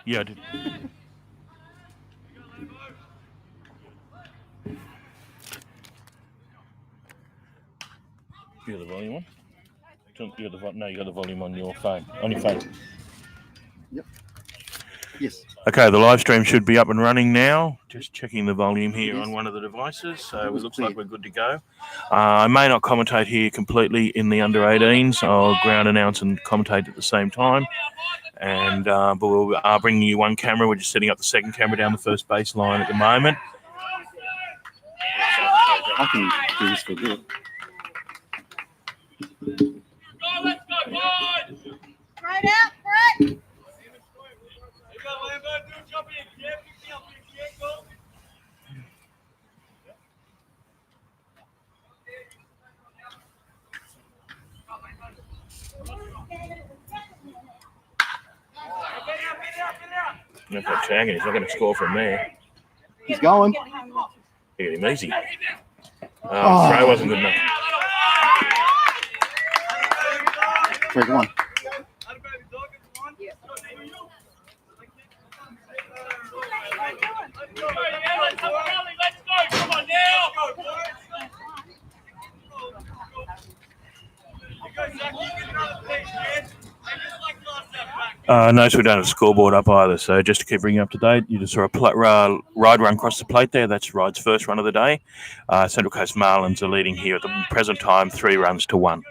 Yeah, I did. You got the volume on? You got the volume on your phone. On your phone. Yep. Yes. Okay, the live stream should be up and running now. Just checking the volume here on one of the devices. So it looks like we're good to go. I may not commentate here completely in the under 18s. I'll ground announce and commentate at the same time. And but we'll bringing you one camera. We're just setting up the second camera down the first baseline at the moment. I can do this for a bit. Let's go, boys! Right out, Brett! If I'm tagging, he's not going to score from there. He's going. Look at him, easy. Throw wasn't good enough. 3-1. Notice we don't have a scoreboard up either, so just to keep bringing you up to date, you just saw a Ryde run across the plate there. That's Ryde's first run of the day. Central Coast Marlins are leading here at the present time, 3 runs to 1.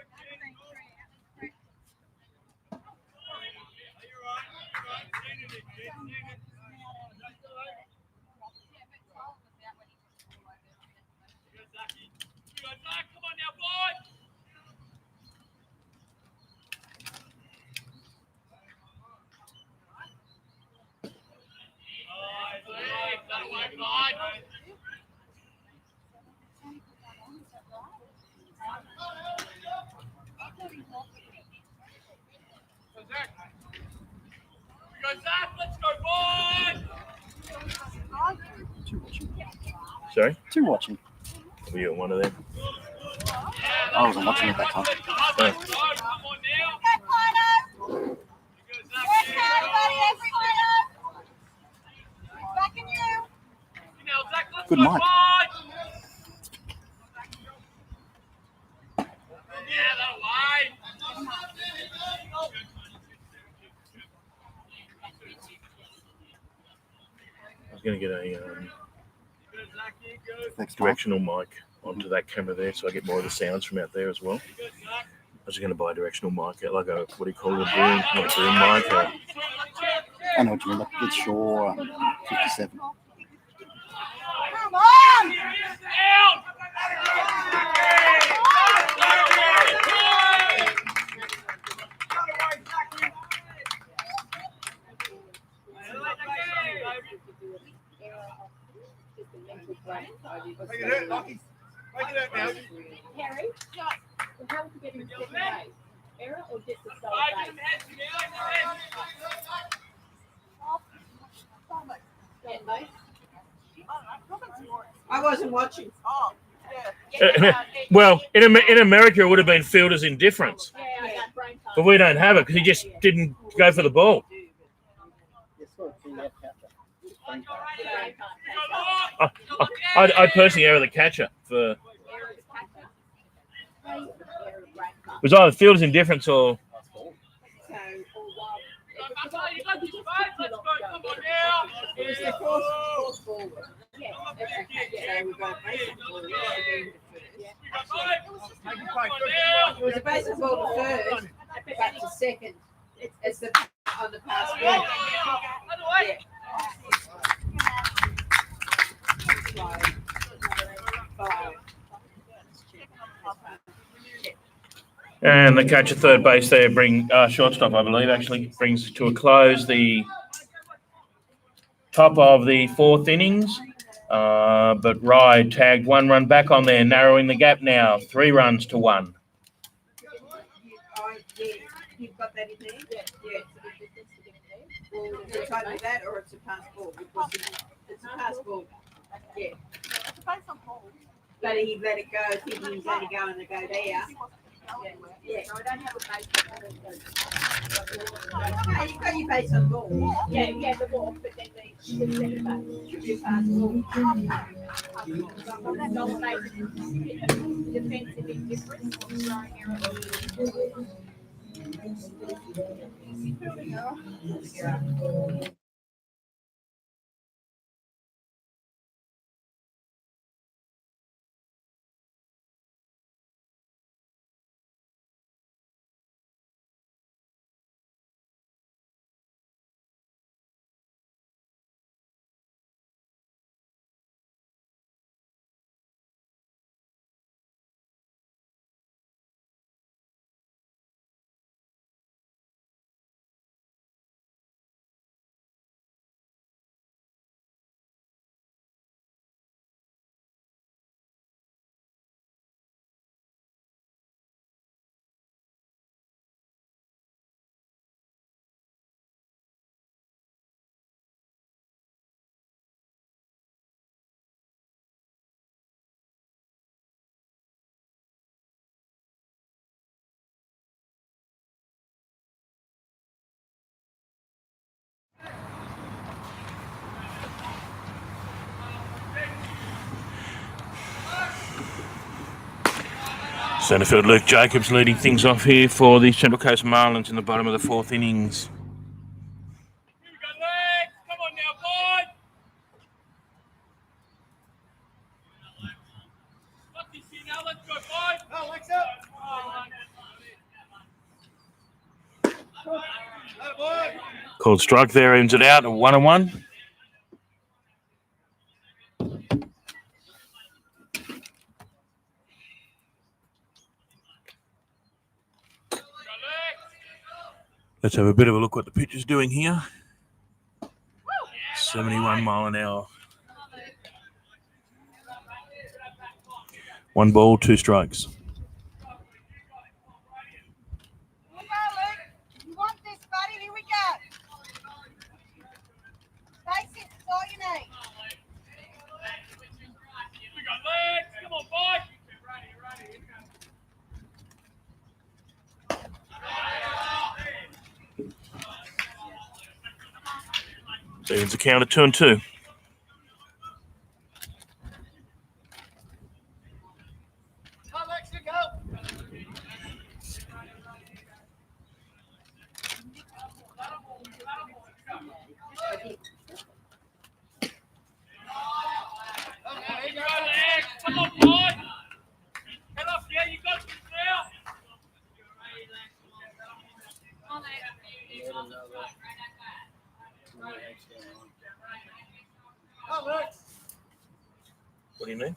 Sorry? 2 watching. Were you at one of them? I wasn't watching at that time. Good mic. I was going to get a directional mic onto that camera there so I get more of the sounds from out there as well. I was going to buy a directional mic, like a, what do you call it, a boom mic. I know what you mean, like it's Shaw 57. Come on! Make it hurt, Lockie. Make it hurt now. Harry, how to get him to second base? Error or just a sole base? I wasn't watching. Oh, Well, in America, it would have been fielder's indifference. But we don't have it because he just didn't go for the ball. I'd personally error the catcher for. It was either fielder's indifference or. It was a baseball to first, back to second. It's the on the pass ball. And the catch at third base there shortstop, I believe, actually brings to a close the top of the 4th innings. But Ryde tagged 1 run back on there, narrowing the gap now, 3 runs to 1. You've got that in there? Yeah. Well, it's either that or it's a pass ball. Because it's a pass ball. Yeah. it's a baseball ball. But he let it go, thinking he's only going to go there. Yeah, no, I don't have a base. Okay, you've got your base on ball. Yeah, the walk, but then the second base should be a pass ball. So from that goal base, defensive indifference or throwing error. Centrefield Luke Jacobs leading things off here for the Central Coast Marlins in the bottom of the fourth innings. Here we go, legs. Come on now, boys. Got this here now. Let's go, boys. No, legs up. Oh, boy. Called strike there, ends it out, a 1-1. Let's have a bit of a look what the pitch is doing here. 71 mile an hour. 1 ball, 2 strikes. You want this, buddy? Here we go. Basics, that's all you need. We got legs. Come on, boys. Evens the count at 2-2. Come on, legs, you go. Here you go, legs. Come on, boys. Head off, yeah, you got this now. Come on, legs. What do you mean?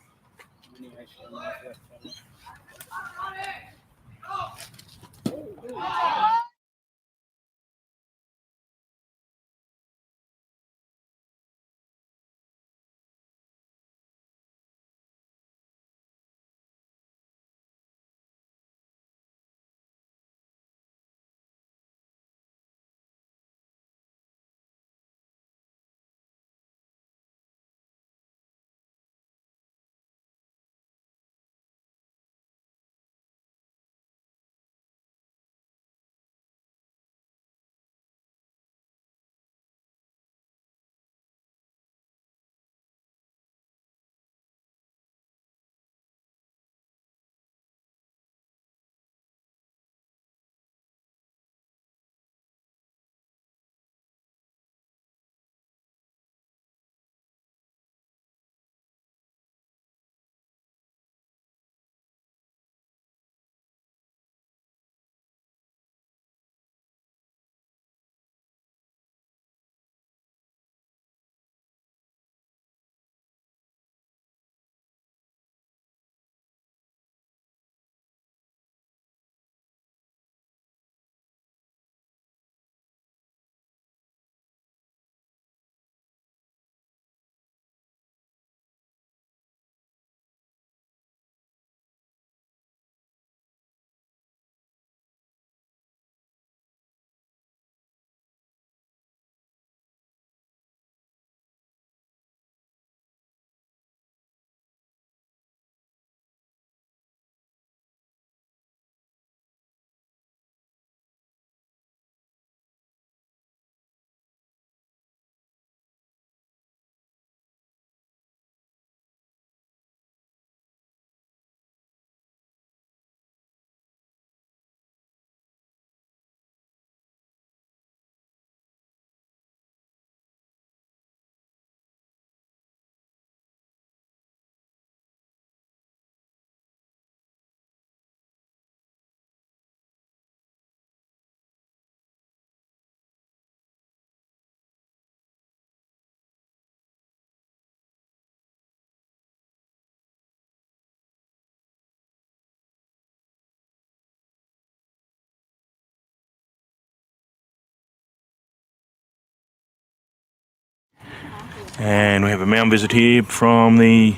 And we have a mound visit here from the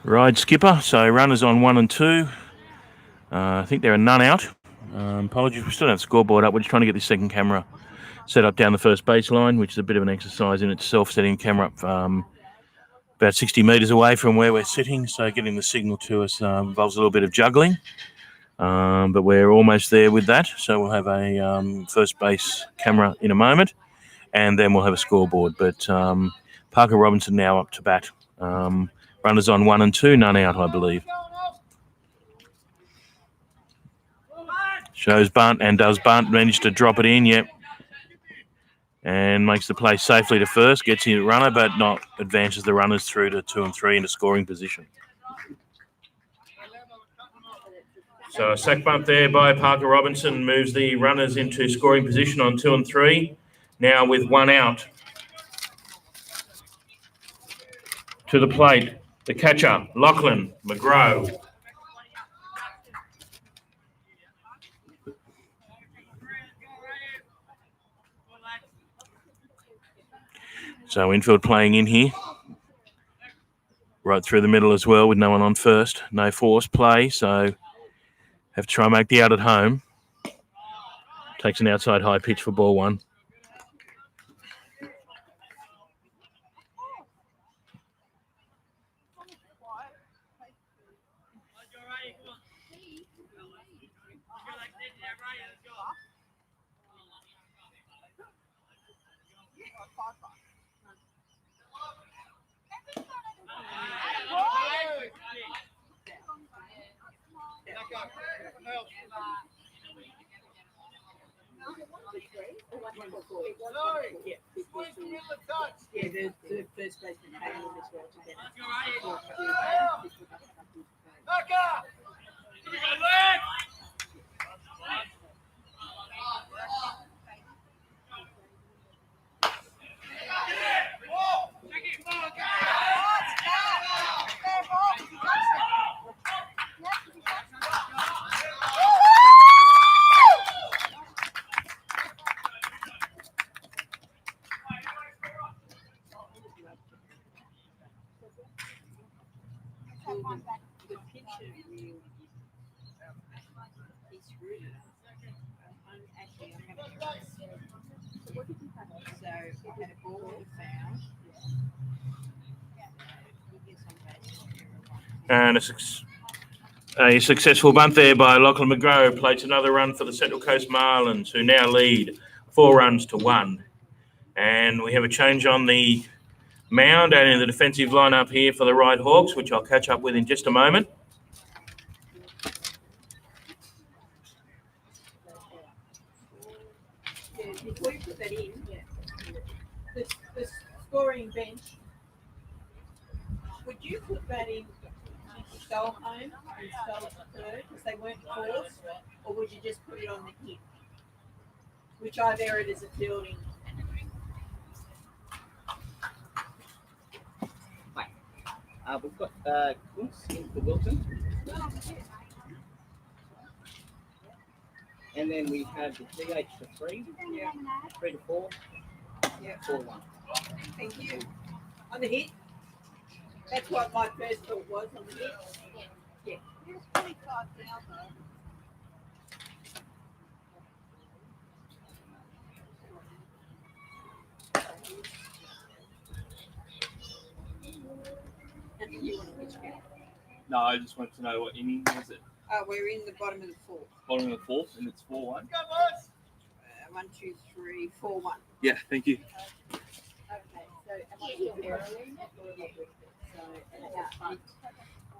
Ryde skipper. So runners on 1 and 2. I think there are none out. Apologies, we still don't have the scoreboard up. We're just trying to get this second camera set up down the first baseline, which is a bit of an exercise in itself, setting the camera up about 60 metres away from where we're sitting. So getting the signal to us involves a little bit of juggling. But we're almost there with that. So we'll have a first base camera in a moment, and then we'll have a scoreboard. But Parker Robinson now up to bat. Runners on 1 and 2, none out, I believe. Shows bunt, and does bunt, manage to drop it in, yep. And makes the play safely to first, gets in runner, but not advances the runners through to 2 and 3 into scoring position. So a sack bunt there by Parker Robinson moves the runners into scoring position on 2 and 3. Now with 1 out. To the plate, the catcher, Lachlan McGraw. So infield playing in here. Right through the middle as well with no one on first. No force play, so have to try and make the out at home. Takes an outside high pitch for ball 1. Yeah, the first baseman came in as well together. The pitcher really, he's screwed it. Actually, I'm having a so we had a ball with a foul. And a successful bunt there by Lachlan McGraw. Plates another run for the Central Coast Marlins, who now lead 4 runs to 1. And we have a change on the mound and in the defensive lineup here for the Ryde Hawks, which I'll catch up with in just a moment. Yeah, before you put that in, the scoring bench, would you put that in Stoll home and Stoll third because they weren't forced, or would you just put it on the hit? Which I've erred as a fielding. We've got Kuntz in for Wilton. And then we have the DH for 3, 3 to 4, Yeah. 4-1. Thank you. On the hit? That's what my first thought was on the hit. Yeah. Here's 25 now, though. And you want to pitch back. No, I just wanted to know what inning was it? We're in the bottom of the fourth. Bottom of the 4th, and it's 4-1. 1, 2, 3, 4, 1. Yeah, thank you. Okay, so am I still erroring? So,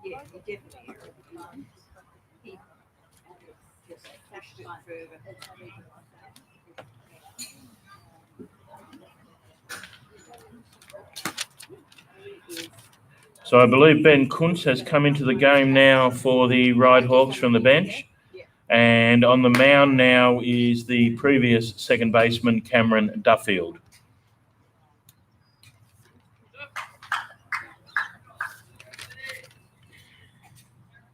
yeah, you definitely errored. He just pushed it further. So I believe Ben Kuntz has come into the game now for the Ryde Hawks from the bench. And on the mound now is the previous second baseman, Cameron Duffield.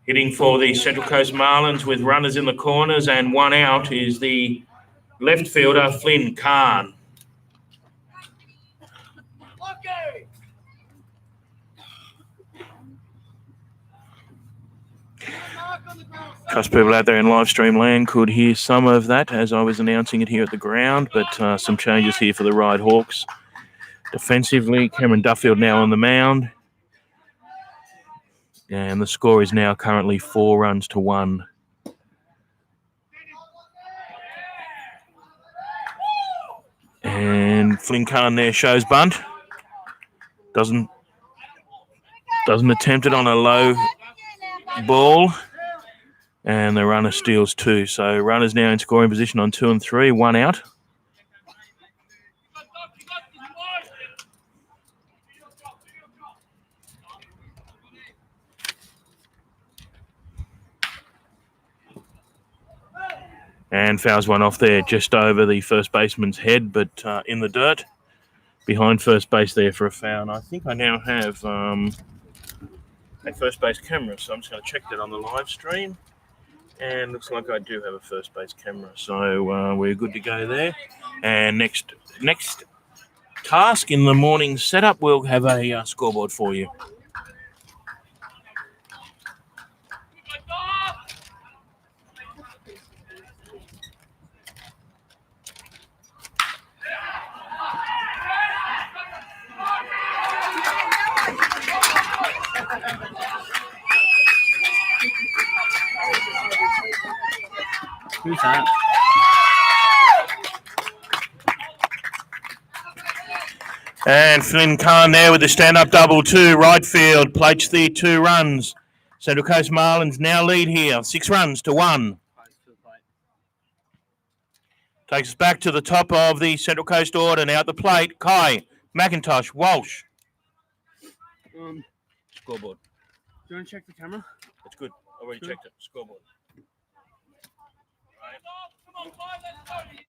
Hitting for the Central Coast Marlins with runners in the corners and 1 out is the left fielder, Flynn Kahn. Trust people out there in live stream land could hear some of that as I was announcing it here at the ground, but some changes here for the Ryde Hawks. Defensively, Cameron Duffield now on the mound. And the score is now currently 4 runs to 1. And Flynn Khan there shows bunt. Doesn't attempt it on a low ball. And the runner steals 2. So runners now in scoring position on 2 and 3, 1 out. And fouls one off there just over the first baseman's head, but in the dirt behind first base there for a foul. And I think I now have a first base camera, so I'm just going to check that on the live stream. And looks like I do have a first base camera, so we're good to go there. And next task in the morning setup, we'll have a scoreboard for you. Who's that? And Flynn Khan there with the stand-up double to right field. Plates the 2 runs. Central Coast Marlins now lead here, 6 runs to 1. Takes us back to the top of the Central Coast order. Now at the plate, Kai, McIntosh, Walsh. Scoreboard. Do you want to check the camera? That's good. Already checked it. Scoreboard. Come on, boys, let's go.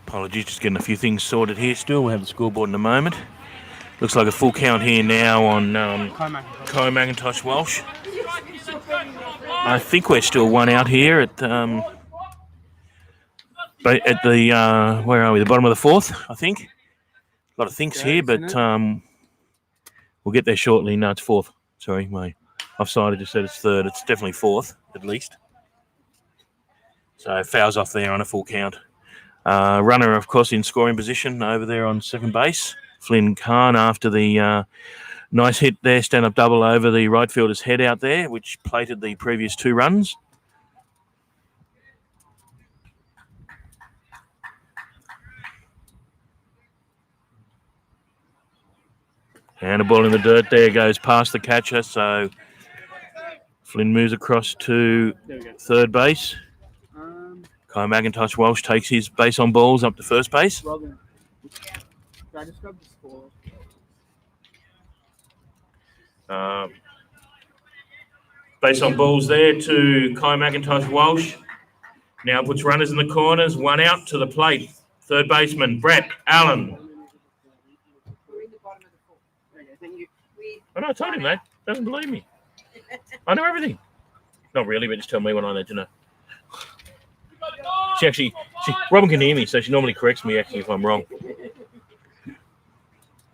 Apologies, just getting a few things sorted here still. We'll have the scoreboard in a moment. Looks like a full count here now on Kai McIntosh Walsh. I think we're still 1 out here at the where are we? The bottom of the 4th, I think. A lot of thinks here, but we'll get there shortly. No, it's 4th. Sorry, my offside just said it's 3rd. It's definitely 4th at least. So fouls off there on a full count. Runner, of course, in scoring position over there on second base. Flynn Khan after the nice hit there, stand-up double over the right fielder's head out there, which plated the previous 2 runs. And a ball in the dirt there, goes past the catcher. So Flynn moves across to There we go. third base. Kai McIntosh Walsh takes his base on balls up to first base. Robin. Can I just grab the score? Base on balls there to Kai McIntosh Walsh. Now puts runners in the corners, one out to the plate. Third baseman, Brett Allen. We're in the bottom of the fourth. Okay, thank you. I know, I told him that. Doesn't believe me. I know everything. Not really, but just tell me when I need to know. Robin can hear me, so she normally corrects me actually if I'm wrong.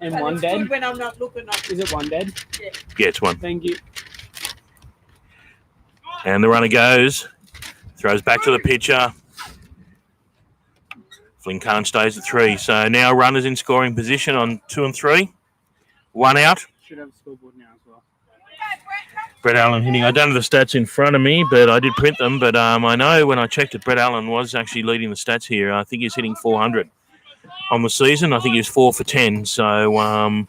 And But one it's dead? good when I'm not looking up. Is it one dead? Yeah, it's one. Thank you. And the runner goes, throws back to the pitcher. Flynn Khan stays at 3. So now runners in scoring position on 2 and 3. One out. Should have a scoreboard now as well. Brett Allen hitting. I don't have the stats in front of me, but I did print them. But I know when I checked it, Brett Allen was actually leading the stats here. I think he's hitting 400 on the season. I think he was 4 for 10. So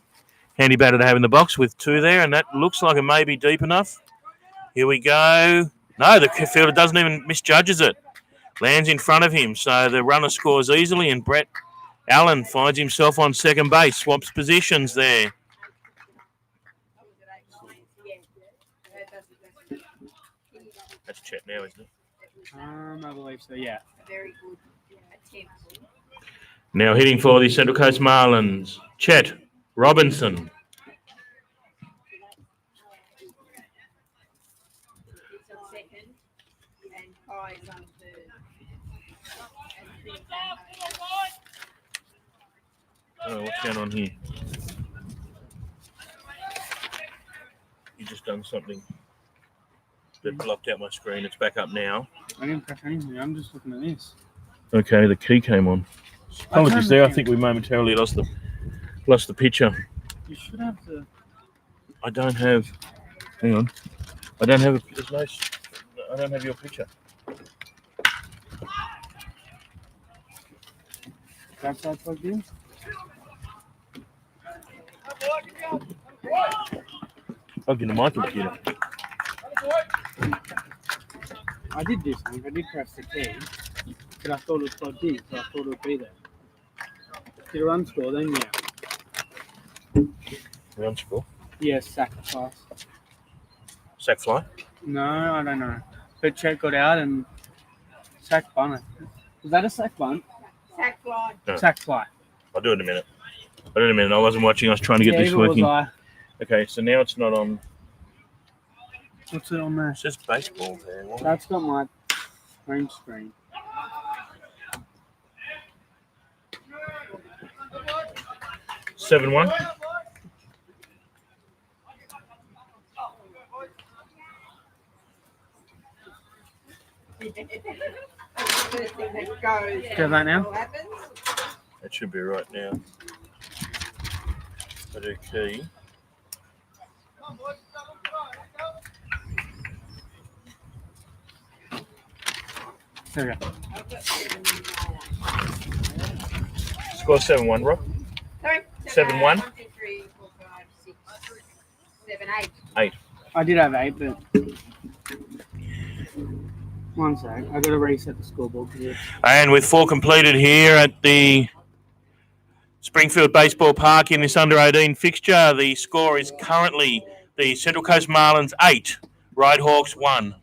handy batter to have in the box with 2 there, and that looks like it may be deep enough. Here we go. No, the fielder doesn't even misjudges it. Lands in front of him, so the runner scores easily, and Brett Allen finds himself on second base. Swaps positions there. That's Chet now, isn't it? I believe so, yeah. Very good attempt. Now hitting for the Central Coast Marlins, Chet Robinson. It's on second, and Kai's on third. Oh, what's going on here? You just done something that blocked out my screen. It's back up now. I didn't press anything. I'm just looking at this. Okay, the key came on. Apologies there. I think we momentarily lost the picture. You should have the... I don't have. Hang on. I don't have. I don't have your picture. That's how plugged in? Plugged into my computer. I did do something. I did press the key. But I thought it was plugged in, so I thought it would be there. Did a run score then? Yeah. Run score. Yes, sacrifice. Sack fly. No, I don't know. But Chet got out and sack bunt. Was that a sack bunt? Sack fly. No. Sack fly. I'll do it in a minute. I wasn't watching. I was trying to get this either working. was I. Okay, so now it's not on. What's it on there? It says baseball there. What? That's got my home screen. 7-1. First thing that goes. Do that now? What happens? That should be right now. I do key. There we go. I've got 7 in Score 7-1, Rob. Sorry. 7-1. 1, 2, 3, 4, 5, 6, 7, 8. I did have 8, but... One sec. I got to reset the scoreboard. And with 4 completed here at the Springfield Baseball Park in this under-18 fixture, the score is currently the Central Coast Marlins 8, Ryde Hawks 1.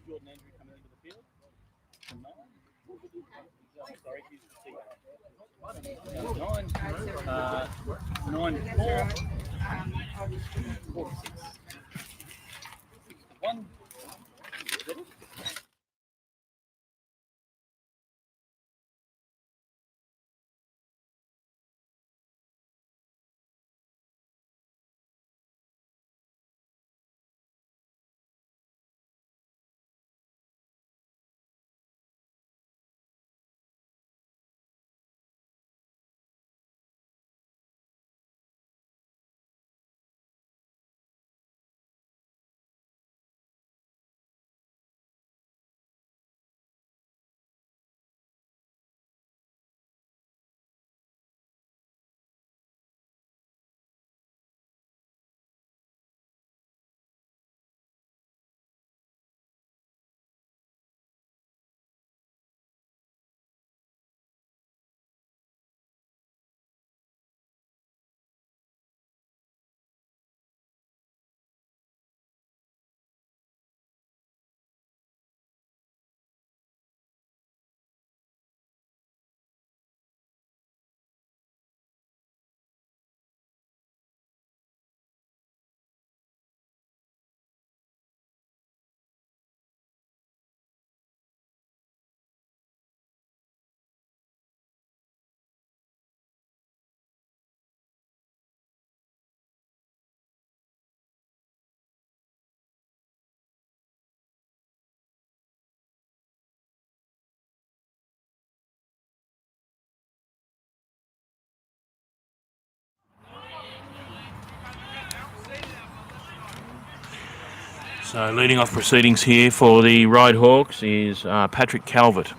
So leading off proceedings here for the Ryde Hawks is Patrick Calvert.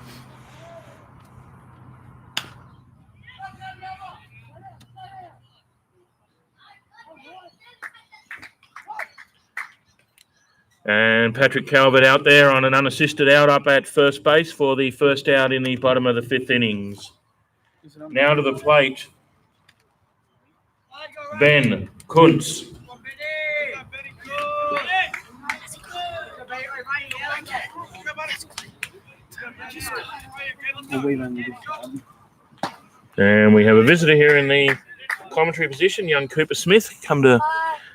And Patrick Calvert out there on an unassisted out up at first base for the first out in the bottom of the 5th innings. Now to the plate, Ben Kuntz. And we have a visitor here in the commentary position, young Cooper Smith, come to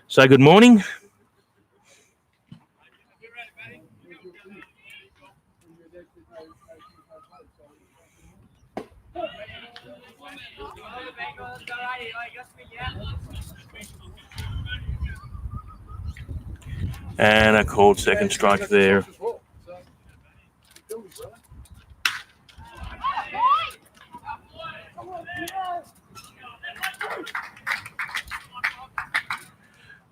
say good morning. And a called second strike there.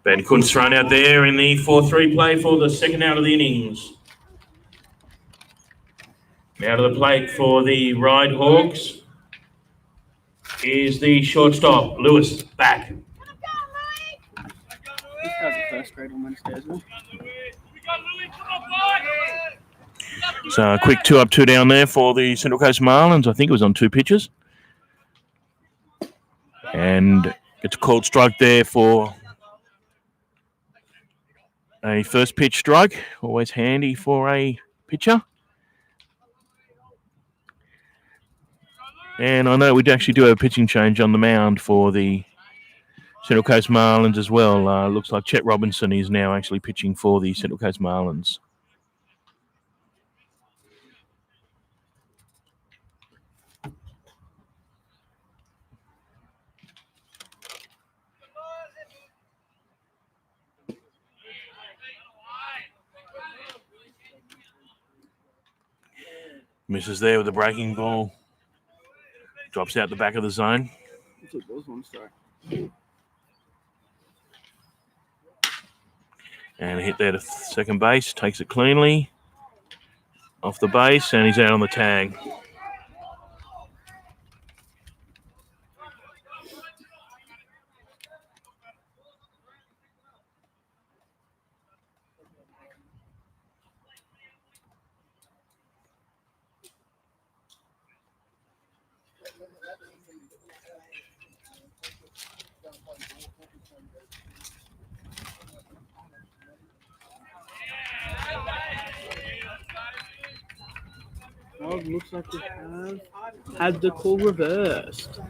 Ben Kuntz thrown out there in the 4-3 play for the second out of the innings. Now to the plate for the Ryde Hawks is the shortstop, Lewis, back. This guy's a first grade on Wednesday as well. So a quick 2 up, 2 down there for the Central Coast Marlins. I think it was on 2 pitches. And gets a called strike there for a first pitch strike. Always handy for a pitcher. And I know we actually do have a pitching change on the mound for the Central Coast Marlins as well. Looks like Chet Robinson is now actually pitching for the Central Coast Marlins. Misses there with the breaking ball. Drops out the back of the zone. It was one strike. And a hit there to second base. Takes it cleanly off the base, and he's out on the tag. Well, it looks like we have had the call reversed.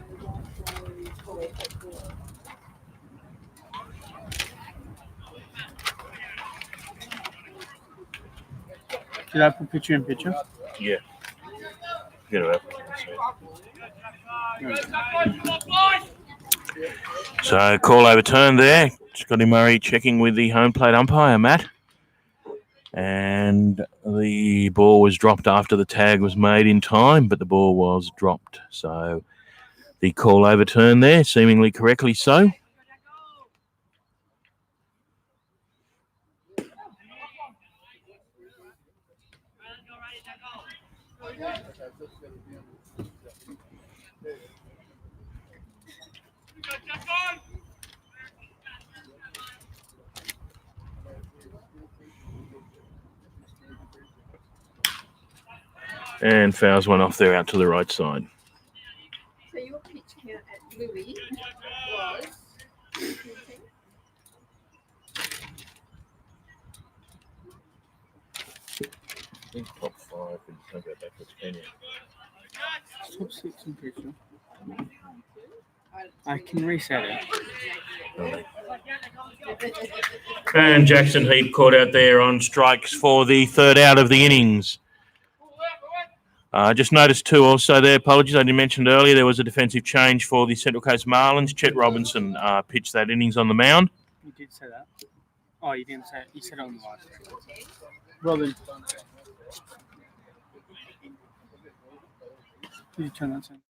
Did I put picture in picture? Yeah. Get it up. So call overturned there. Scotty Murray checking with the home plate umpire, Matt. And the ball was dropped after the tag was made in time, but the ball was dropped. So the call overturned there, seemingly correctly so. And fouls one off there out to the right side. So your pitch count at Louis was I think top 5, but you can't go backwards, can you? Top 6 in picture. I can reset it. Right. And Jackson Heap caught out there on strikes for the third out of the innings. Just noticed too also there, apologies, I didn't mention it earlier, there was a defensive change for the Central Coast Marlins. Chet Robinson pitched that innings on the mound. You did say that. Oh, you didn't say it. You said it on the last. Robin. Did you turn that on?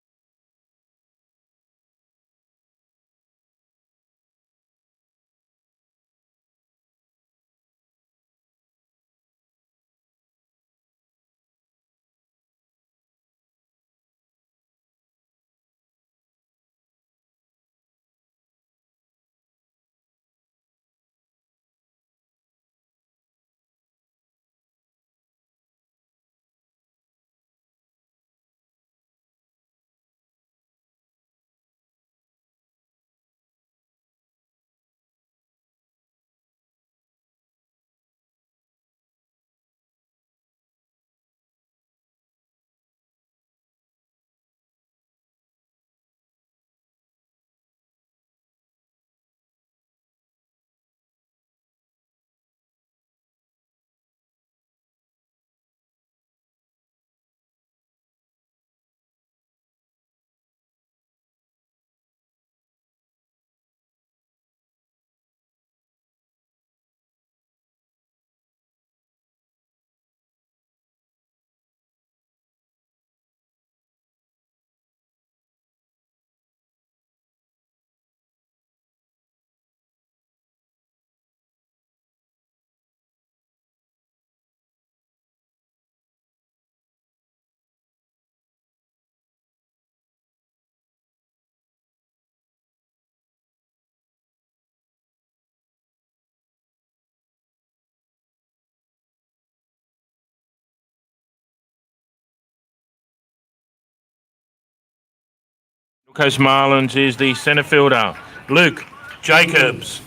Coast Marlins is the centre fielder, Luke Jacobs.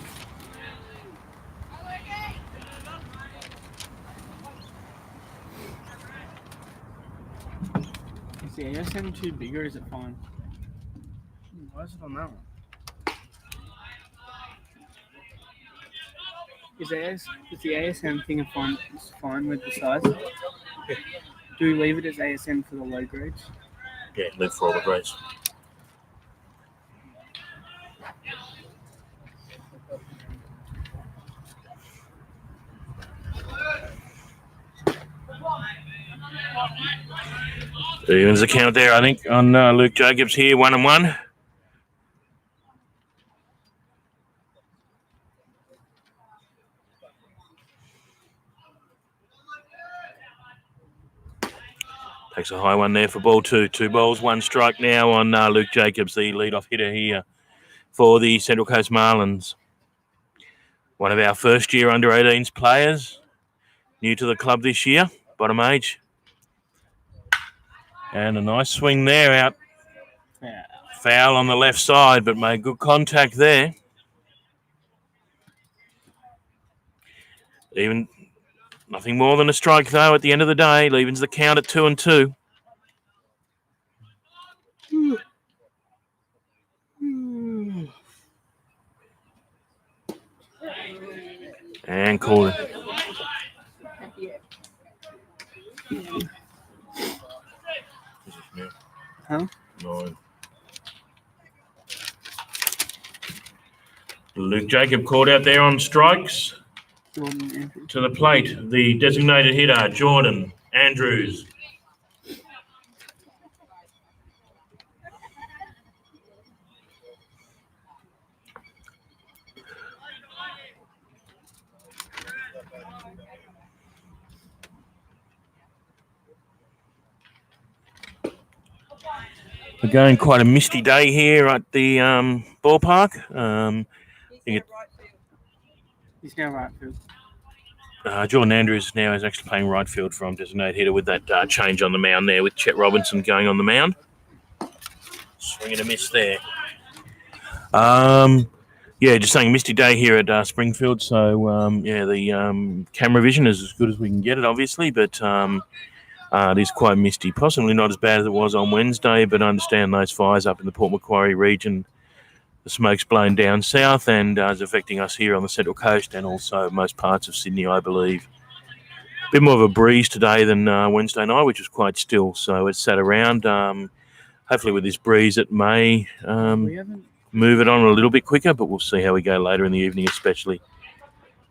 Is the ASM too big or is it fine? Why is it on that one? Is the ASM thing fine with the size? Do we leave it as ASM for the low grades? Yeah, live for all the grades. Evens the count there, I think, on Luke Jacobs here, 1-1. Takes a high one there for ball two. 2 balls, 1 strike now on Luke Jacobs, the leadoff hitter here for the Central Coast Marlins. One of our first-year under-18s players, new to the club this year, bottom age. And a nice swing there out. Yeah. Foul on the left side, but made good contact there. Even nothing more than a strike, though, at the end of the day. Evens the count at 2-2. And called it. Huh? 9. Luke Jacob called out there on strikes. Jordan Andrews. To the plate, the designated hitter, Jordan Andrews. Again, quite a misty day here at the ballpark. He's now right field. Jordan Andrews now is actually playing right field from designated hitter with that change on the mound there with Chet Robinson going on the mound. Swing and a miss there. Just saying misty day here at Springfield. So, the camera vision is as good as we can get it, obviously, but it is quite misty. Possibly not as bad as it was on Wednesday, but I understand those fires up in the Port Macquarie region. The smoke's blown down south and is affecting us here on the Central Coast and also most parts of Sydney, I believe. A bit more of a breeze today than Wednesday night, which was quite still. So it's sat around. Hopefully with this breeze, it may move it on a little bit quicker, but we'll see how we go later in the evening especially.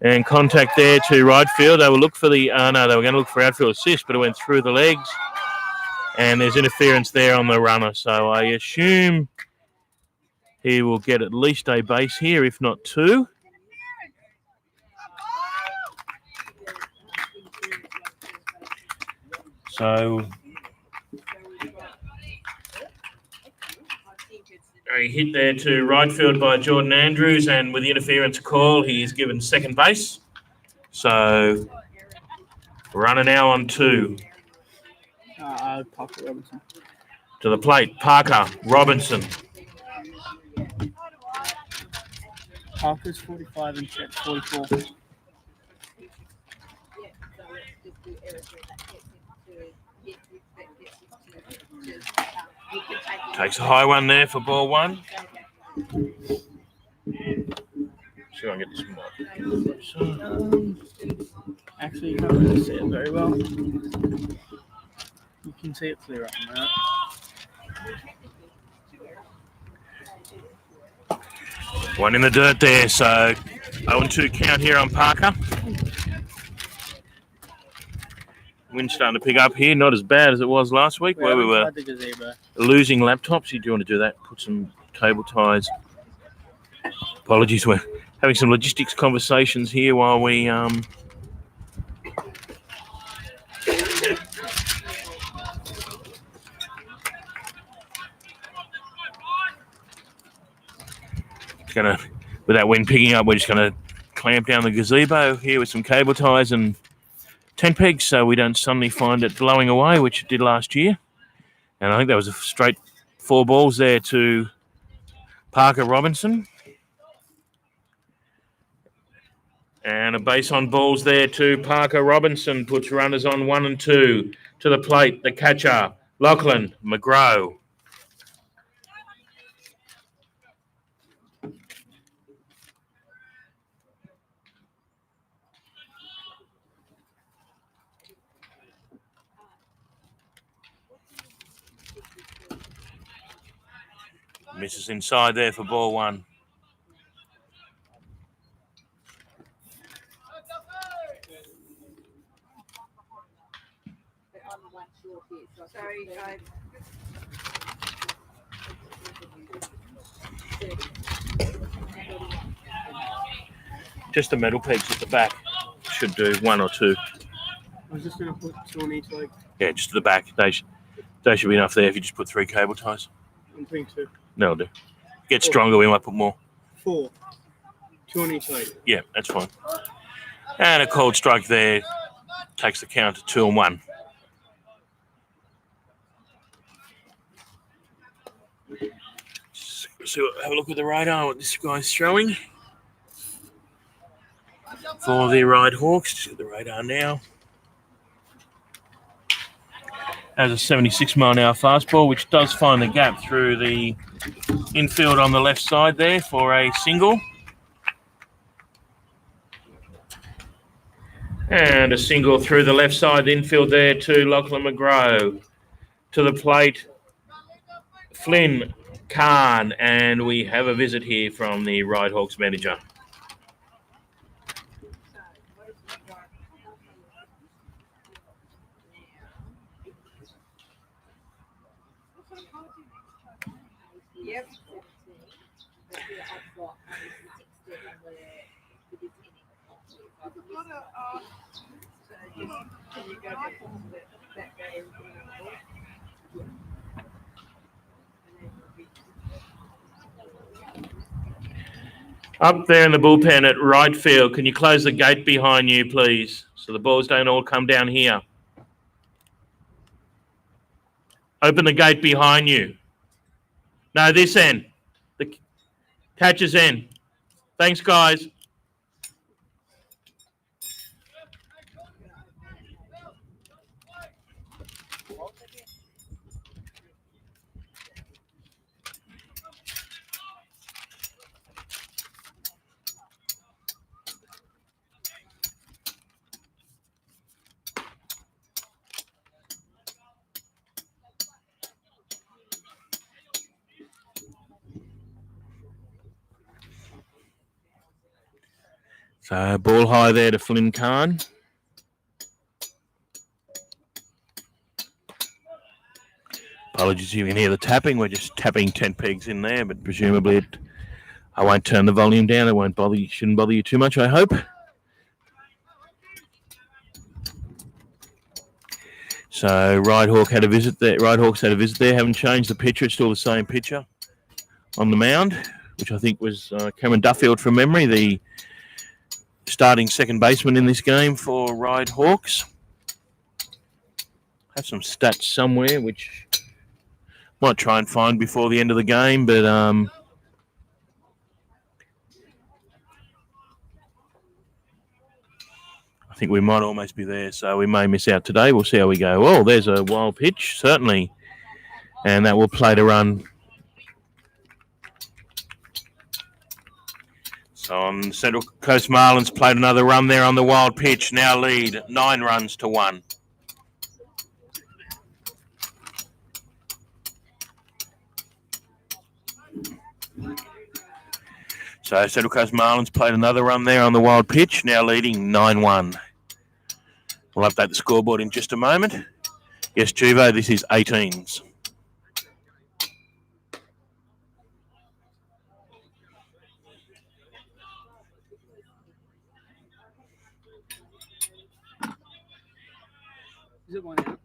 And contact there to right field. They will look for they were going to look for outfield assist, but it went through the legs. And there's interference there on the runner. So I assume he will get at least a base here, if not 2. So a hit there to right field by Jordan Andrews, and with the interference call, he is given second base. So runner now on 2. Parker Robinson. To the plate, Parker Robinson. Parker's 45 and Chet's 44. Takes a high one there for ball 1. See if I can get this more. Actually, you can't really see it very well. You can see it clear up on that. One in the dirt there, so 0-2 count here on Parker. Wind's starting to pick up here, not as bad as it was last week where we were losing laptops. You do want to do that, put some table ties. Apologies, we're having some logistics conversations here while we with that wind picking up, we're just going to clamp down the gazebo here with some cable ties and tent pegs so we don't suddenly find it blowing away, which it did last year. And I think that was a straight 4 balls there to Parker Robinson. And a base on balls there to Parker Robinson. Puts runners on 1 and 2. To the plate, the catcher, Lachlan McGraw. Misses inside there for ball 1. Sorry, Ryde. Just the metal pegs at the back. Should do 1 or 2. I was just going to put 2 on each leg. Yeah, just to the back. They should be enough there if you just put 3 cable ties. I'm putting 2. That'll do. Get stronger, we might put more. 4. 2 on each leg. Yeah, that's fine. And a cold strike there. Takes the count to 2 and 1. So have a look at the radar, what this guy's throwing. For the Ryde Hawks, just get the radar now. Has a 76 mile an hour fastball, which does find the gap through the infield on the left side there for a single. And a single through the left side infield there to Lachlan McGraw. To the plate, Flynn Khan. And we have a visit here from the Ryde Hawks manager. Yep. Up there in the bullpen at right field, can you close the gate behind you, please, so the balls don't all come down here? Open the gate behind you. No, this end. The catcher's end. Thanks, guys. So ball high there to Flynn Khan. Apologies if you can hear the tapping. We're just tapping 10 pegs in there, but presumably I won't turn the volume down. It won't bother you, shouldn't bother you too much, I hope. So Ryde Hawks had a visit there. Haven't changed the pitcher. It's still the same pitcher on the mound, which I think was Cameron Duffield from memory, the starting second baseman in this game for Ryde Hawks. Have some stats somewhere, which might try and find before the end of the game, but I think we might almost be there, so we may miss out today. We'll see how we go. Oh, there's a wild pitch, certainly, and that will play to run. So on Central Coast Marlins played another run there on the wild pitch. Now lead 9 runs to 1. So Central Coast Marlins played another run there on the wild pitch. Now leading 9-1. We'll update the scoreboard in just a moment. Yes, Juvo, this is 18s. Is it 1 out?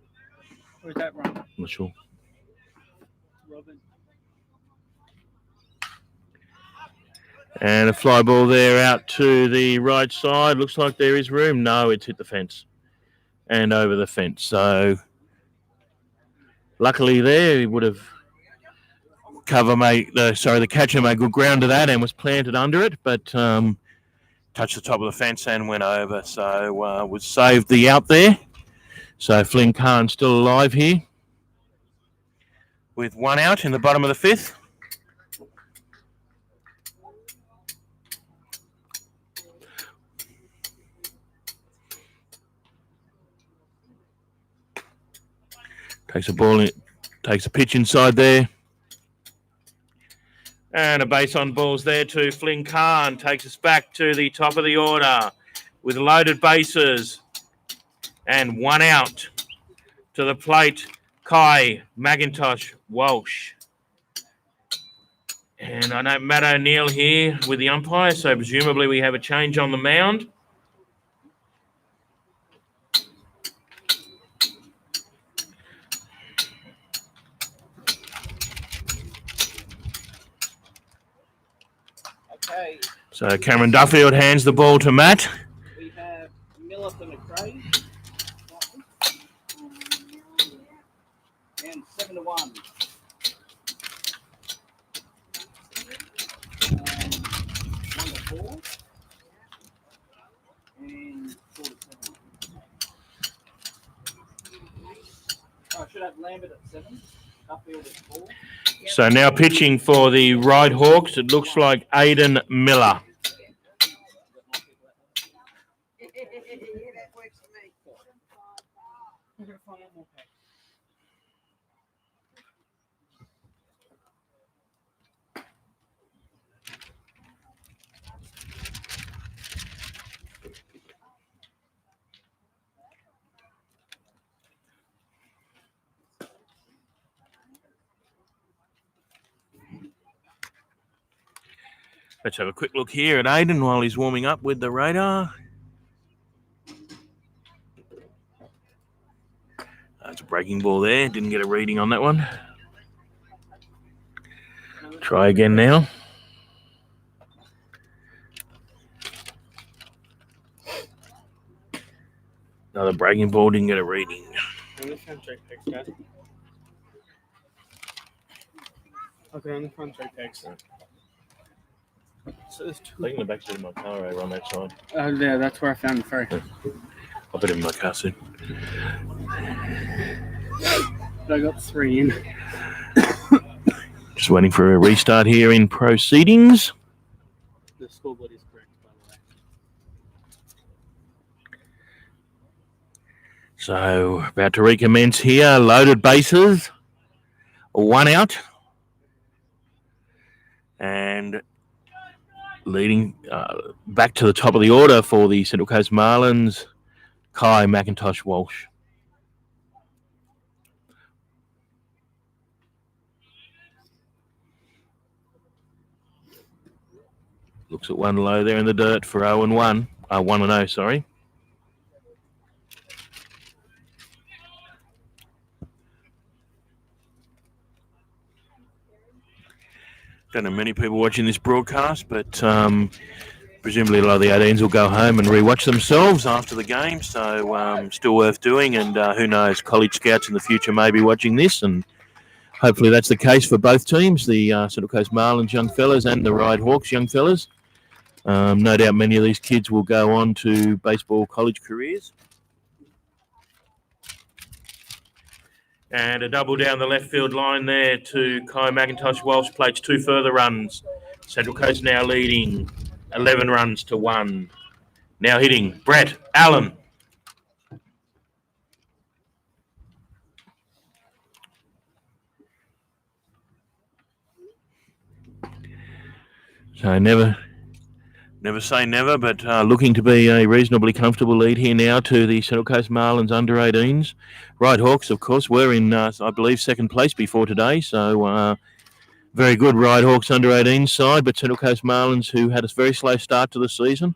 Or is that wrong? I'm not sure. Robin. And a fly ball there out to the right side. Looks like there is room. No, it's hit the fence and over the fence. So luckily there, he would have the catcher made good ground to that and was planted under it, but touched the top of the fence and went over. So was saved the out there. So Flynn Khan still alive here with one out in the bottom of the fifth. Takes a ball in, takes a pitch inside there. And a base on balls there to Flynn Khan. Takes us back to the top of the order with loaded bases. And one out to the plate, Kai McIntosh Walsh. And I know Matt O'Neill here with the umpire, so presumably we have a change on the mound. Okay, So Cameron Duffield hands the ball to Matt. we have Miller for McRae. And 7-1. 1-4. And 4-7. Oh, I should have Lambert at 7. Duffield at 4. So now pitching for the Ryde Hawks, it looks like Aidan Miller. That works for me. Let's have a quick look here at Aidan while he's warming up with the radar. That's a breaking ball there. Didn't get a reading on that one. Try again now. Another breaking ball, didn't get a reading. On the front check text, guys. Okay, on the front check text. So there's two. Leaving the back seat of my car over on that side. Yeah, that's where I found the three. I'll put it in my car soon. But I got 3 in. Just waiting for a restart here in proceedings. The scoreboard is correct, by the way. So about to recommence here. Loaded bases. 1 out. And leading back to the top of the order for the Central Coast Marlins, Kai McIntosh Walsh. Looks at one low there in the dirt for 0-1. 1-0, sorry. Don't know many people watching this broadcast, but presumably a lot of the 18s will go home and rewatch themselves after the game. So still worth doing, and who knows, college scouts in the future may be watching this, and hopefully that's the case for both teams, the Central Coast Marlins young fellas and the Ryde Hawks young fellas. No doubt many of these kids will go on to baseball college careers. And a double down the left field line there to Kai McIntosh Walsh, plates 2 further runs. Central Coast now leading 11 runs to 1. Now hitting Brett Allen. So never say never, but looking to be a reasonably comfortable lead here now to the Central Coast Marlins under 18s. Ryde Hawks, of course, were in, I believe, second place before today. So very good Ryde Hawks under 18s side, but Central Coast Marlins, who had a very slow start to the season,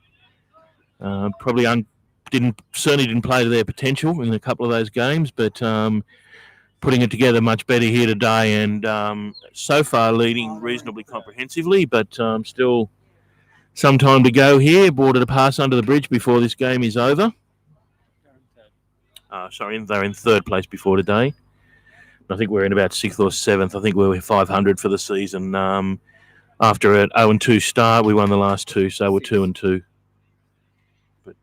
probably certainly didn't play to their potential in a couple of those games, but putting it together much better here today, and so far leading reasonably comprehensively, but still some time to go here. Border to pass under the bridge before this game is over. They're in third place before today. I think we're in about 6th or 7th. I think we were 500 for the season. After an 0-2 start, we won the last two, so we're 2-2. But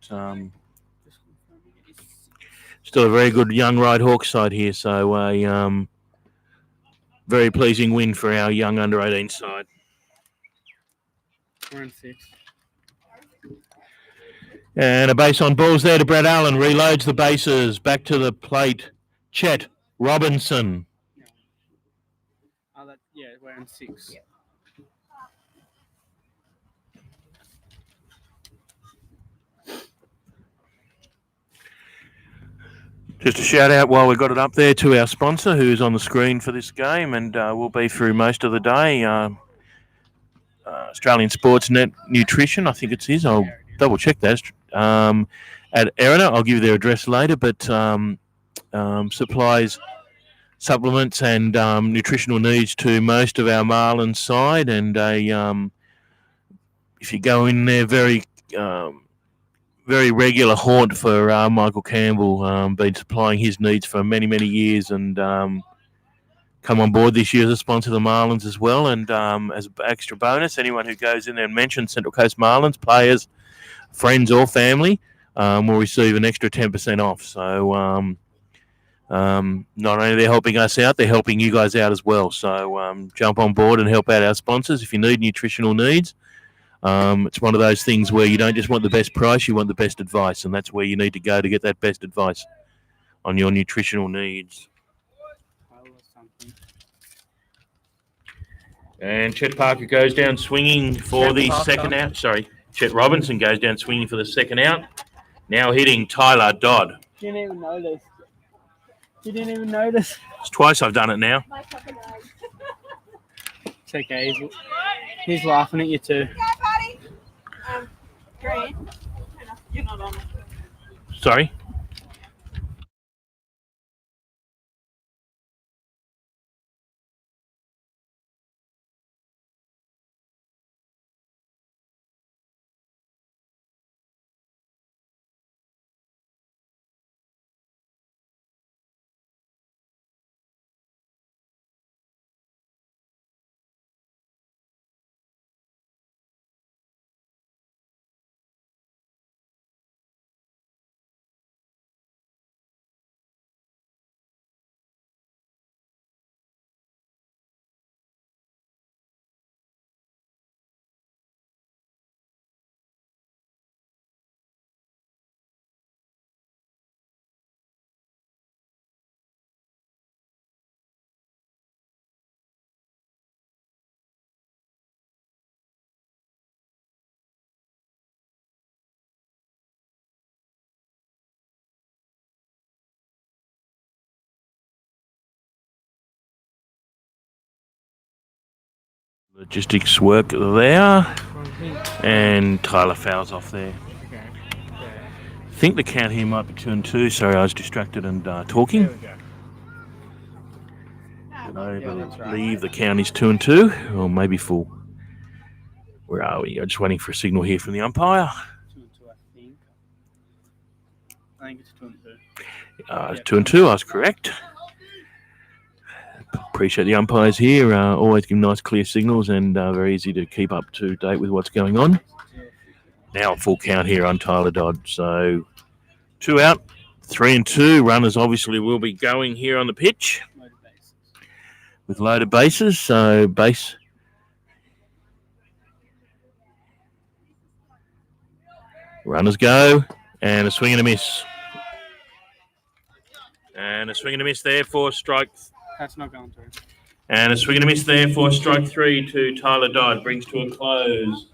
still a very good young Ryde Hawks side here, so a very pleasing win for our young under-18 side. 4 and 6. And a base on balls there to Brett Allen. Reloads the bases. Back to the plate. Chet Robinson. Yeah, we're on 6. Just a shout out while we got it up there to our sponsor who's on the screen for this game and will be through most of the day. Australian Sportsnet Nutrition, I think it's his. I'll double check that. At Erina, I'll give you their address later, but supplies supplements and nutritional needs to most of our Marlins side. And if you go in there, very regular haunt for Michael Campbell. Been supplying his needs for many, many years and come on board this year as a sponsor of the Marlins as well. And as an extra bonus, anyone who goes in there and mentions Central Coast Marlins, players, friends or family, will receive an extra 10% off. So not only they're helping us out, they're helping you guys out as well. So jump on board and help out our sponsors if you need nutritional needs. It's one of those things where you don't just want the best price, you want the best advice, and that's where you need to go to get that best advice on your nutritional needs. And Chet Parker goes down swinging for the second out. Sorry, Chet Robinson goes down swinging for the second out. Now hitting Tyler Dodd. You didn't even notice. You didn't even notice. It's twice I've done it now. It's okay. He's laughing at you too. Okay, buddy. Grant, you're not on. Sorry? Logistics work there. And Tyler fouls off there. I think the count here might be 2-2. Sorry, I was distracted and talking. But I believe the count is 2-2, or maybe full. Where are we? I'm just waiting for a signal here from the umpire. 2-2, I think it's 2-2. It's 2-2, I was correct. Appreciate the umpires here. Always give nice, clear signals and very easy to keep up to date with what's going on. Now a full count here on Tyler Dodd. So 2 out, 3-2. Runners obviously will be going here on the pitch with loaded bases. So base. Runners go and a swing and a miss. And a swing and a miss there for strike. That's not going through. And a swing and a miss there for strike 3 to Tyler Dodd. Brings to a close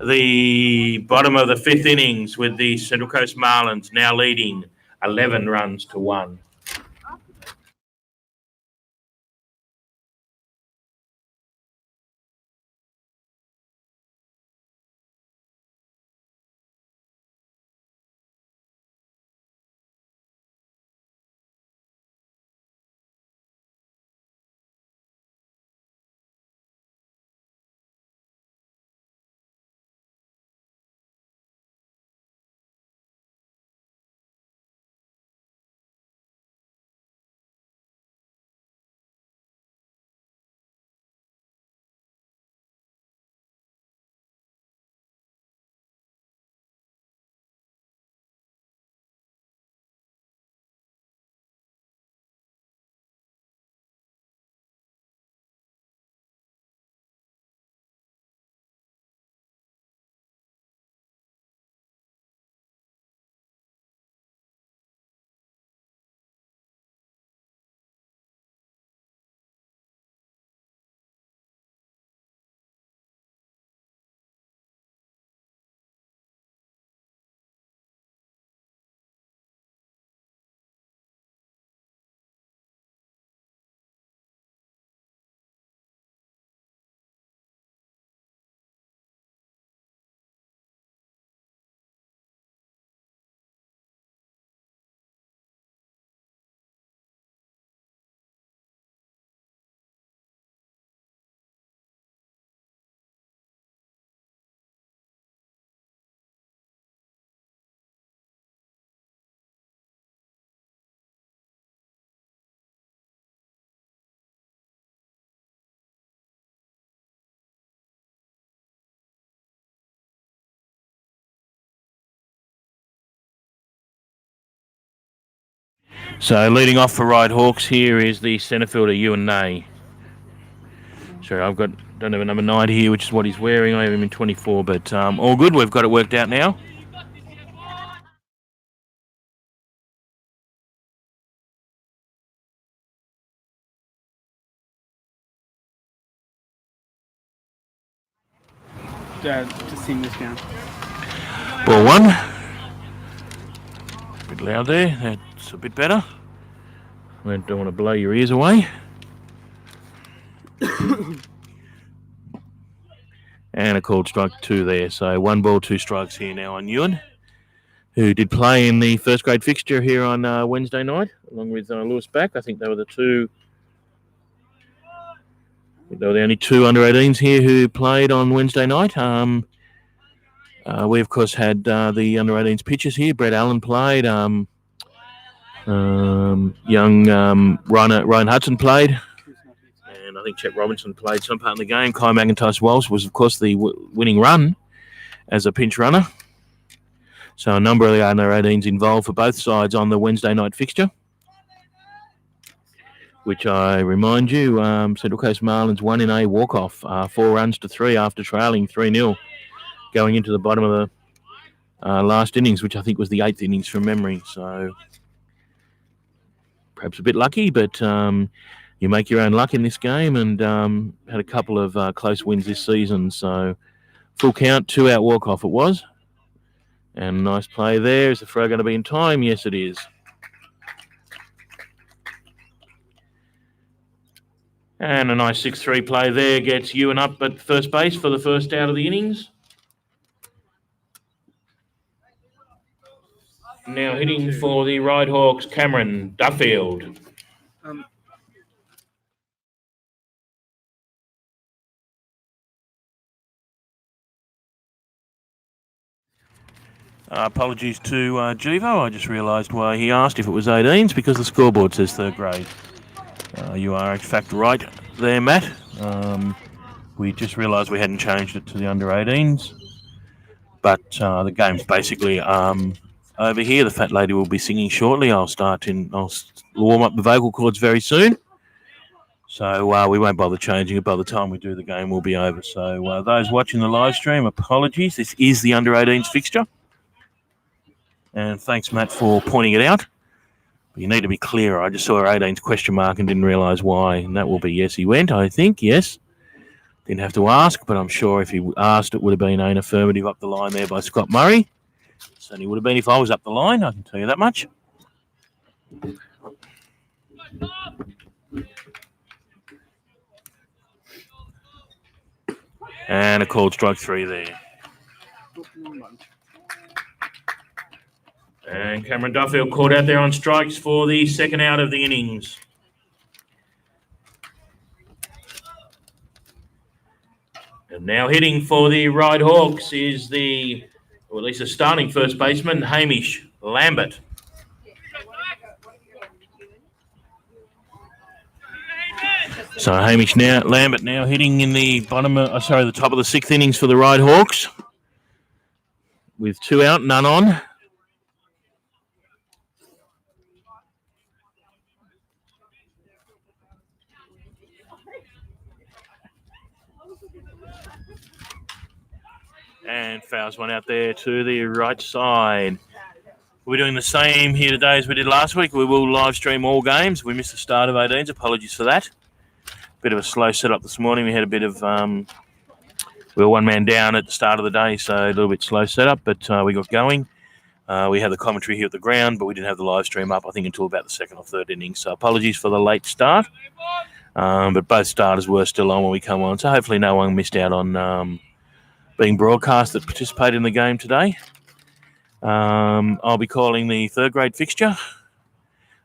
the bottom of the 5th innings with the Central Coast Marlins now leading 11 runs to 1. So leading off for Ryde Hawks here is the centre fielder, Ewan Nay. Sorry, don't have a number 9 here, which is what he's wearing. I have him in 24, but all good. We've got it worked out now. To sing this down. Ball 1. A bit loud there. That's a bit better. I don't want to blow your ears away. And a called strike 2 there. So 1 ball, 2 strikes here now on Ewan, who did play in the first grade fixture here on Wednesday night, along with Lewis Back. I think they were the two. They were the only 2 under-18s here who played on Wednesday night. We, of course, had the under-18s pitchers here. Brett Allen played. Young Ryan Hudson played. And I think Chet Robinson played some part in the game. Kai McIntosh Walsh was, of course, the winning run as a pinch runner. So a number of the under-18s involved for both sides on the Wednesday night fixture, which I remind you, Central Coast Marlins won in a walk-off, 4 runs to 3 after trailing 3-0, going into the bottom of the last innings, which I think was the 8th innings from memory. So perhaps a bit lucky, but you make your own luck in this game, and had a couple of close wins this season. So full count, 2-out walk-off it was. And nice play there. Is the throw going to be in time? Yes, it is. And a nice 6-3 play there gets Ewan up at first base for the first out of the innings. Now hitting for the Ryde Hawks, Cameron Duffield. Apologies to Givo. I just realised why he asked if it was 18s, because the scoreboard says third grade. You are in fact right there, Matt. We just realised we hadn't changed it to the under 18s, but the game's basically over here. The fat lady will be singing shortly. I'll warm up the vocal cords very soon, so we won't bother changing it. By the time we do, the game will be over. So those watching the live stream, apologies. This is the under 18s fixture. And thanks, Matt, for pointing it out. But you need to be clearer. I just saw 18's question mark and didn't realise why. And that will be yes, he went, I think. Yes. Didn't have to ask, but I'm sure if he asked, it would have been an affirmative up the line there by Scott Murray. Certainly would have been if I was up the line, I can tell you that much. And a called strike 3 there. And Cameron Duffield caught out there on strikes for the second out of the innings. And now hitting for the Ryde Hawks is or at least a starting first baseman, Hamish Lambert. So Hamish Lambert now hitting in the top of the 6th innings for the Ryde Hawks, with 2 out, none on. And fouls one out there to the right side. We're doing the same here today as we did last week. We will live stream all games. We missed the start of 18s. Apologies for that. Bit of a slow setup this morning. We had a bit of... we were 1 man down at the start of the day, so a little bit slow setup, but we got going. We had the commentary here at the ground, but we didn't have the live stream up, I think, until about the 2nd or 3rd inning. So apologies for the late start. But both starters were still on when we come on, so hopefully no one missed out on... being broadcast that participated in the game today. I'll be calling the third grade fixture.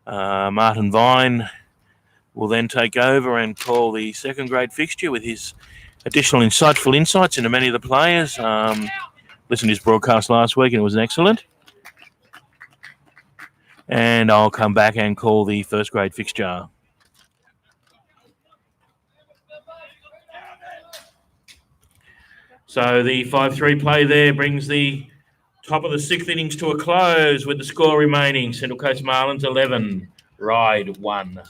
Martin Vine will then take over and call the second grade fixture with his additional insightful insights into many of the players. Listened to his broadcast last week and it was excellent. And I'll come back and call the first grade fixture. So the 5-3 play there brings the top of the 6th innings to a close with the score remaining. Central Coast Marlins 11, Ryde 1.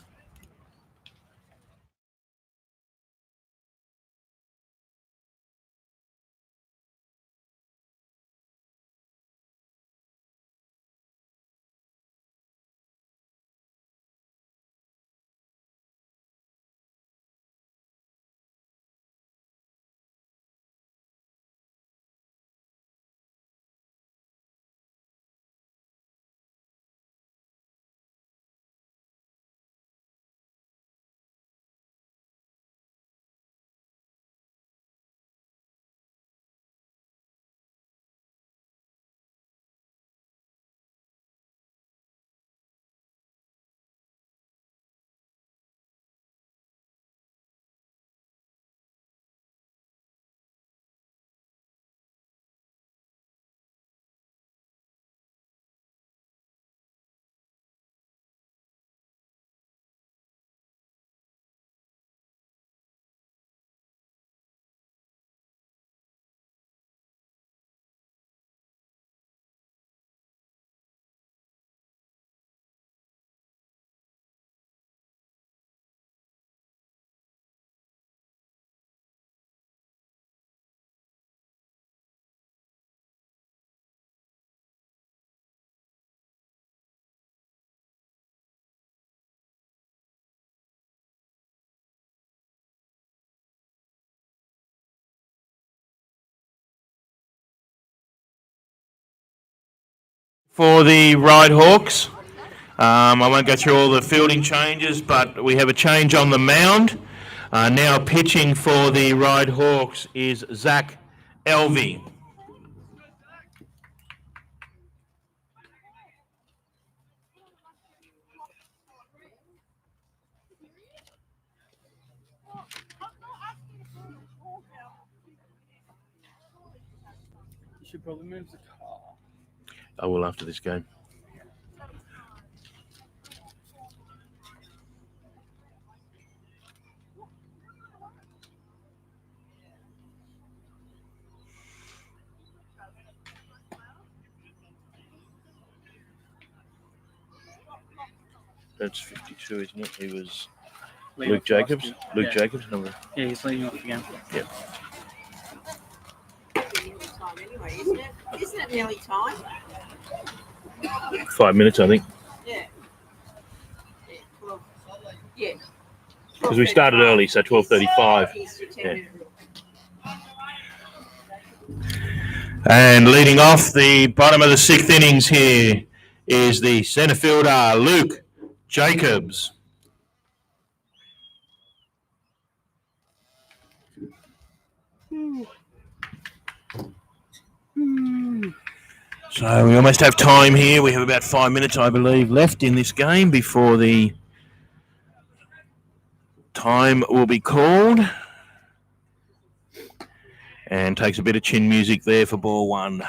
For the Ryde Hawks, I won't go through all the fielding changes, but we have a change on the mound. Now pitching for the Ryde Hawks is Zach Elvey. You should probably move the car. I will after this game. That's 52, isn't it? He was Lead Luke off Jacobs. last year. Luke Yeah. Jacobs, number. Yeah, he's leading off again. Yep. Nearly time anyway, isn't it? Isn't it nearly time? 5 minutes, I think, Yeah. Yeah. 12. Yeah. because we started early, so 12:35. Yeah. And leading off the bottom of the sixth innings here is the centre fielder, Luke Jacobs. So we almost have time here. We have about 5 minutes, I believe, left in this game before the time will be called. And takes a bit of chin music there for ball one.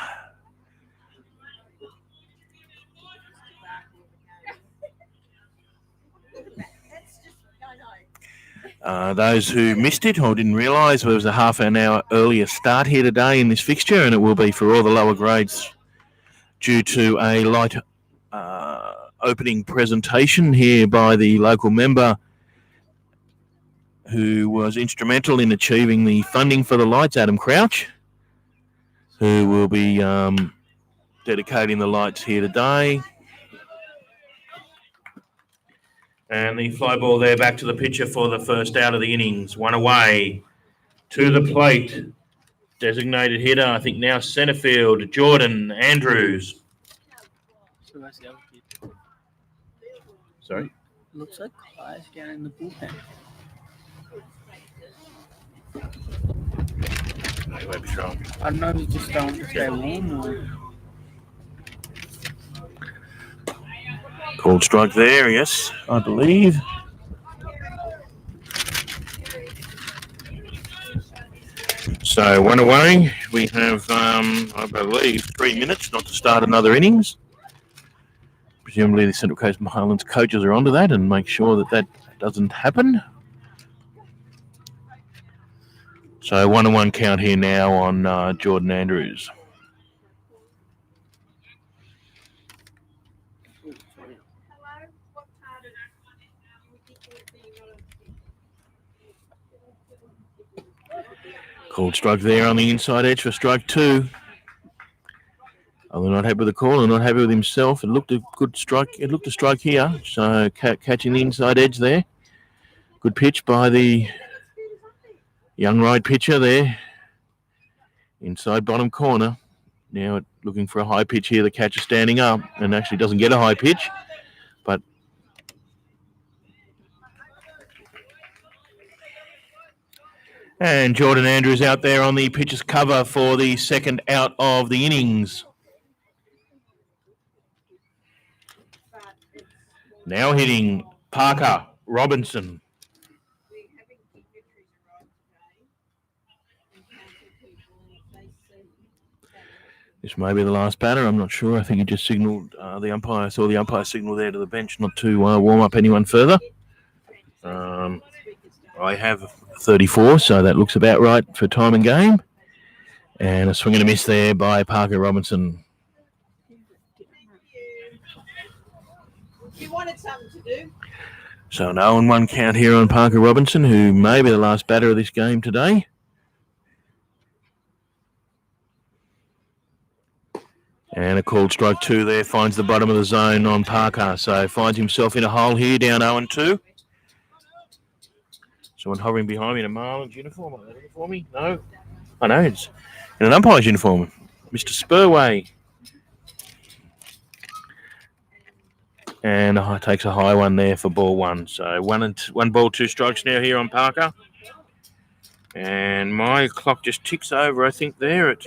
Those who missed it or didn't realise, there was a half an hour earlier start here today in this fixture, and it will be for all the lower grades due to a light opening presentation here by the local member who was instrumental in achieving the funding for the lights, Adam Crouch, who will be dedicating the lights here today. And the fly ball there back to the pitcher for the first out of the innings. One away to the plate. Designated hitter, I think now centre field, Jordan Andrews. So that's the other kid. Sorry? Looks like Kai's down in the bullpen. He won't be throwing. I don't know if he's just going to stay warm or... Called strike there, yes, I believe. So one away. We have, I believe, 3 minutes not to start another innings. Presumably the Central Coast Marlins coaches are onto that and make sure that that doesn't happen. So 1-1 count here now on Jordan Andrews. Hello, what part of Called strike there on the inside edge for strike 2. Oh, they're not happy with the call. They're not happy with himself. It looked a good strike. It looked a strike here. So catching the inside edge there. Good pitch by the young Ryde pitcher there. Inside bottom corner. Now looking for a high pitch here. The catcher standing up and actually doesn't get a high pitch. But and Jordan Andrews out there on the pitcher's cover for the second out of the innings. Now hitting Parker Robinson. This may be the last batter. I'm not sure. I think he just signalled the umpire. I saw the umpire signal there to the bench not to warm up anyone further. I have 34, so that looks about right for time and game. And a swing and a miss there by Parker Robinson. You wanted something to do. So an 0-1 count here on Parker Robinson, who may be the last batter of this game today. And a called strike 2 there, finds the bottom of the zone on Parker. So finds himself in a hole here, down 0-2. Someone hovering behind me in a Marlins uniform. Are they looking for me? No. I know, it's in an umpire's uniform. Mr. Spurway. And takes a high one there for ball 1. So 1 ball, 2 strikes now here on Parker. And my clock just ticks over, I think, there at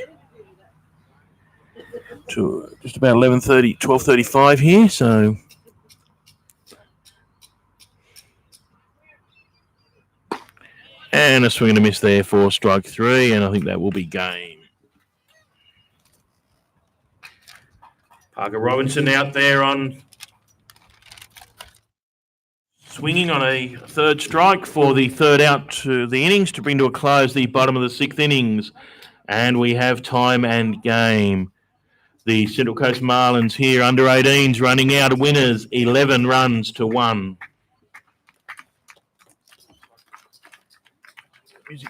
to just about 12:35 here. So and a swing and a miss there for strike 3, and I think that will be game. Parker Robinson out there on swinging on a third strike for the third out to the innings to bring to a close the bottom of the 6th innings. And we have time and game. The Central Coast Marlins here, under 18s, running out winners, 11 runs to 1. Music.